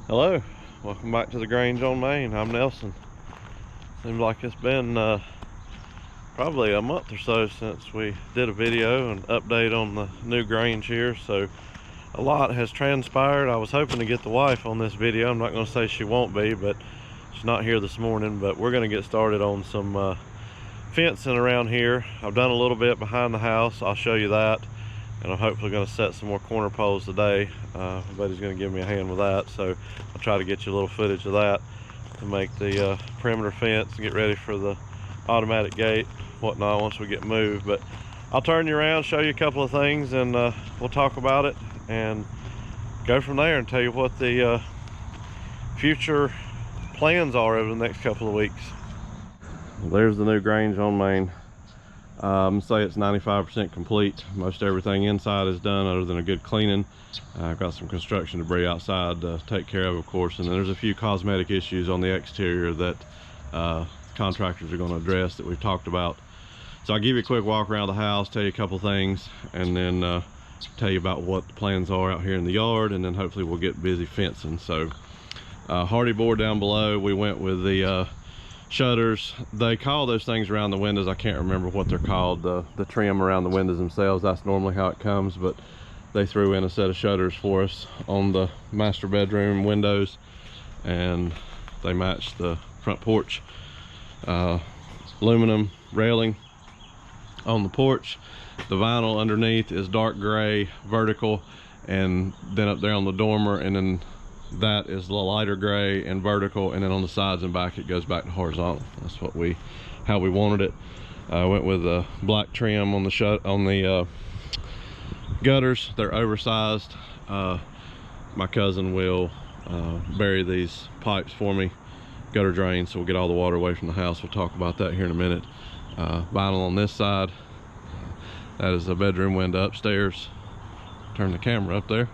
Hello, welcome back to the Grange on Main. I'm Nelson. Seems like it's been probably a month or so since we did a video and update on the new Grange here, so a lot has transpired. I was hoping to get the wife on this video. I'm not going to say she won't be, but she's not here this morning. But we're going to get started on some fencing around here. I've done a little bit behind the house. I'll show you that, and I'm hopefully going to set some more corner poles today. But he's going to give me a hand with that, so I'll try to get you a little footage of that to make the perimeter fence and get ready for the automatic gate, whatnot, once we get moved. But I'll turn you around, show you a couple of things, and we'll talk about it and go from there and tell you what the future plans are over the next couple of weeks. Well, there's the new Grange on Main. Say it's 95% complete. Most everything inside is done other than a good cleaning. I've got some construction debris outside to take care of course, and then there's a few cosmetic issues on the exterior that contractors are going to address that we've talked about. So I'll give you a quick walk around the house, tell you a couple things, and then tell you about what the plans are out here in the yard, and then hopefully we'll get busy fencing. So hardy board down below, we went with the shutters. They call those things around the windows, I can't remember what they're called, the trim around the windows themselves. That's normally how it comes, but they threw in a set of shutters for us on the master bedroom windows, and they match the front porch. Aluminum railing on the porch. The vinyl underneath is dark gray vertical, and then up there on the dormer, and then that is the lighter gray and vertical, and then on the sides and back it goes back to horizontal. That's what how we wanted it. I went with a black trim on the gutters. They're oversized. My cousin will bury these pipes for me, gutter drains, so we'll get all the water away from the house. We'll talk about that here in a minute. Vinyl on this side. That is the bedroom window upstairs. Turn the camera up there.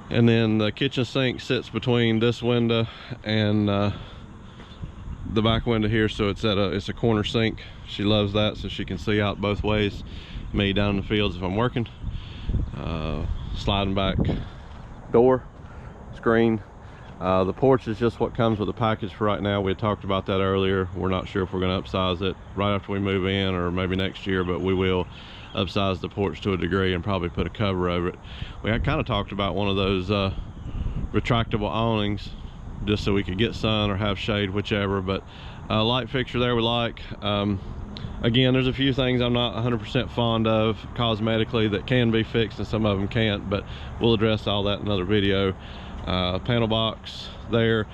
And then the kitchen sink sits between this window and the back window here, so it's a corner sink. She loves that, so she can see out both ways, me down in the fields if I'm working. Sliding back door, screen. The porch is just what comes with the package for right now. We had talked about that earlier. We're not sure if we're going to upsize it right after we move in or maybe next year, but we will upsize the porch to a degree and probably put a cover over it. We had kind of talked about one of those retractable awnings just so we could get sun or have shade, whichever, but light fixture there we like. Again, there's a few things I'm not 100% fond of cosmetically that can be fixed, and some of them can't, but we'll address all that in another video. Panel box there.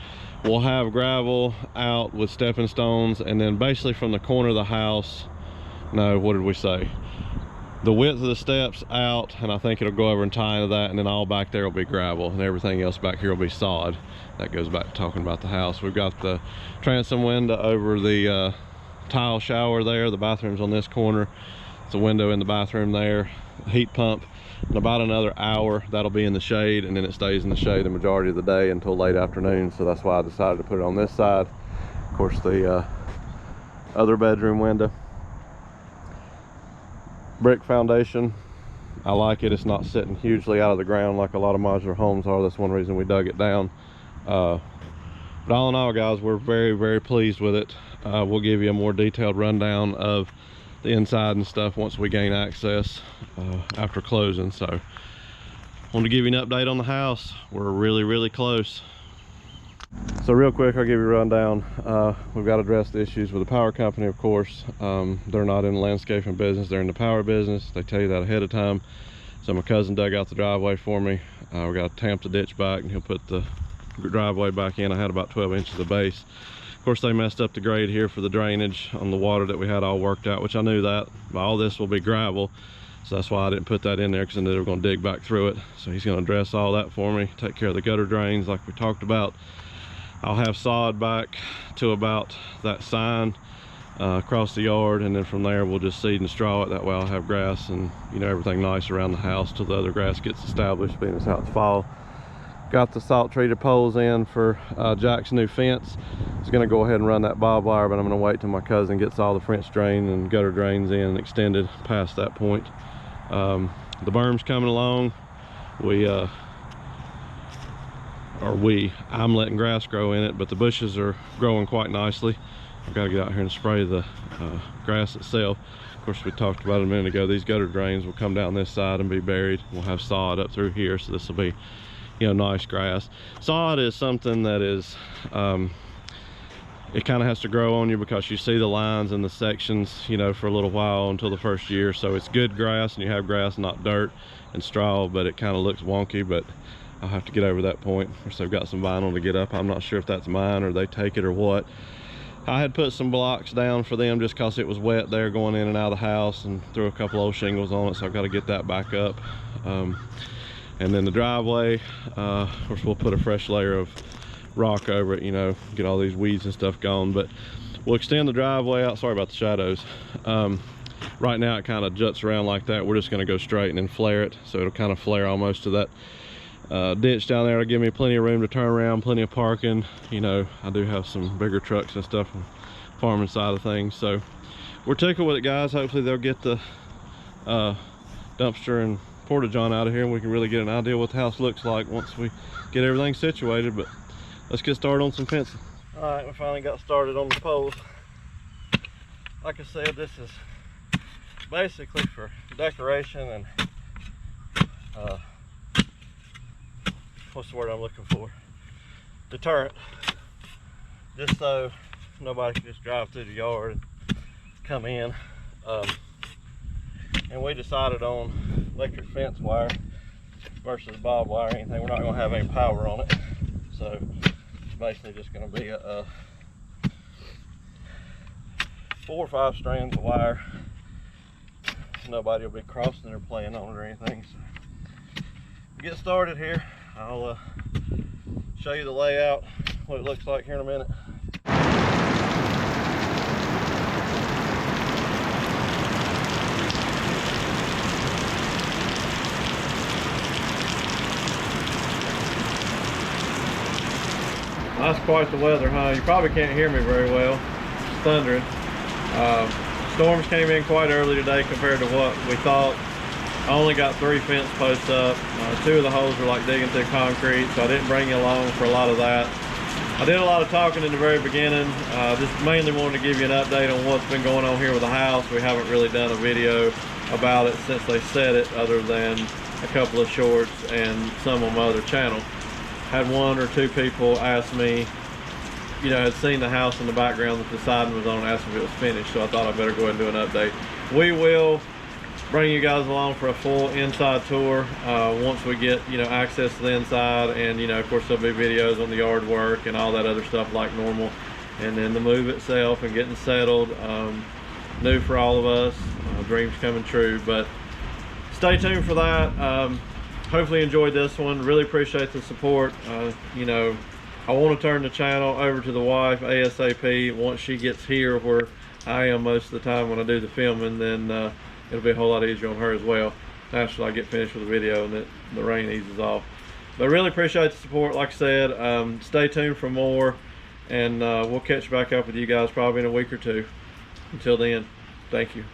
We'll have gravel out with stepping stones, and then basically from the corner of the house, no, what did we say? The width of the steps out, and I think it'll go over and tie into that, and then all back there will be gravel, and everything else back here will be sod. That goes back to talking about the house. We've got the transom window over the tile shower there. The bathroom's on this corner. It's a window in the bathroom there. Heat pump. In about another hour that'll be in the shade, and then it stays in the shade the majority of the day until late afternoon, so that's why I decided to put it on this side. Of course, the other bedroom window, brick foundation. I like it. It's not sitting hugely out of the ground like a lot of modular homes are. That's one reason we dug it down. But all in all, guys, we're very, very pleased with it. We'll give you a more detailed rundown of the inside and stuff once we gain access after closing. So I want to give you an update on the house. We're really, really close. So real quick, I'll give you a rundown. We've got to address the issues with the power company, of course. They're not in the landscaping business, they're in the power business. They tell you that ahead of time. So my cousin dug out the driveway for me. We got to tamp the ditch back, and he'll put the driveway back in. I had about 12 inches of base. Of course, they messed up the grade here for the drainage on the water that we had all worked out, which I knew that. All this will be gravel, so that's why I didn't put that in there, because I knew they were going to dig back through it. So he's going to address all that for me, take care of the gutter drains like we talked about. I'll have sod back to about that sign across the yard, and then from there we'll just seed and straw it. That way I'll have grass and, you know, everything nice around the house till the other grass gets established, being as how it's fall. Got the salt treated poles in for Jack's new fence. I was going to go ahead and run that bob wire, but I'm going to wait till my cousin gets all the French drain and gutter drains in and extended past that point. The berm's coming along. We I'm letting grass grow in it, but the bushes are growing quite nicely. I've got to get out here and spray the grass itself. Of course, we talked about it a minute ago, these gutter drains will come down this side and be buried. We'll have sod up through here, so this will be, you know, nice grass. Sod is something that is it kind of has to grow on you, because you see the lines and the sections, you know, for a little while until the first year. So it's good grass, and you have grass, not dirt and straw, but it kind of looks wonky. But I'll have to get over that point. Of course, they've got some vinyl to get up. I'm not sure if that's mine or they take it or what. I had put some blocks down for them just because it was wet there going in and out of the house, and threw a couple old shingles on it, so I've got to get that back up. And then the driveway, of course, we'll put a fresh layer of rock over it, you know, get all these weeds and stuff gone. But we'll extend the driveway out. Sorry about the shadows. Right now it kind of juts around like that. We're just going to go straight and then flare it, so it'll kind of flare almost to that ditch down there. It'll give me plenty of room to turn around, plenty of parking. You know, I do have some bigger trucks and stuff on the farming side of things, so we're tickled with it, guys. Hopefully they'll get the dumpster and porta john out of here, and we can really get an idea what the house looks like once we get everything situated. But let's get started on some fencing. All right, we finally got started on the poles. Like I said, this is basically for decoration and what's the word I'm looking for? Deterrent. Just so nobody can just drive through the yard and come in. And we decided on electric fence wire versus barbed wire or anything. We're not going to have any power on it, so it's basically just going to be a 4 or 5 strands of wire. Nobody will be crossing or playing on it or anything. So we'll get started here. I'll show you the layout, what it looks like here in a minute. That's quite the weather, huh? You probably can't hear me very well. It's thundering. Storms came in quite early today compared to what we thought. I only got 3 fence posts up. 2 of the holes were like digging through concrete, so I didn't bring you along for a lot of that. I did a lot of talking in the very beginning. Just mainly wanted to give you an update on what's been going on here with the house. We haven't really done a video about it since they said it, other than a couple of shorts and some on my other channel. Had 1 or 2 people ask me, you know, had seen the house in the background that the siding was on, asked if it was finished, so I thought I'd better go ahead and do an update. We will bring you guys along for a full inside tour once we get, you know, access to the inside, and, you know, of course there'll be videos on the yard work and all that other stuff like normal, and then the move itself and getting settled. New for all of us, dreams coming true, but stay tuned for that. Hopefully you enjoyed this one. Really appreciate the support. You know, I want to turn the channel over to the wife ASAP. Once she gets here where I am most of the time when I do the filming, then it'll be a whole lot easier on her as well after I get finished with the video and the rain eases off. But really appreciate the support. Like I said, stay tuned for more, and we'll catch back up with you guys probably in a week or 2. Until then, thank you.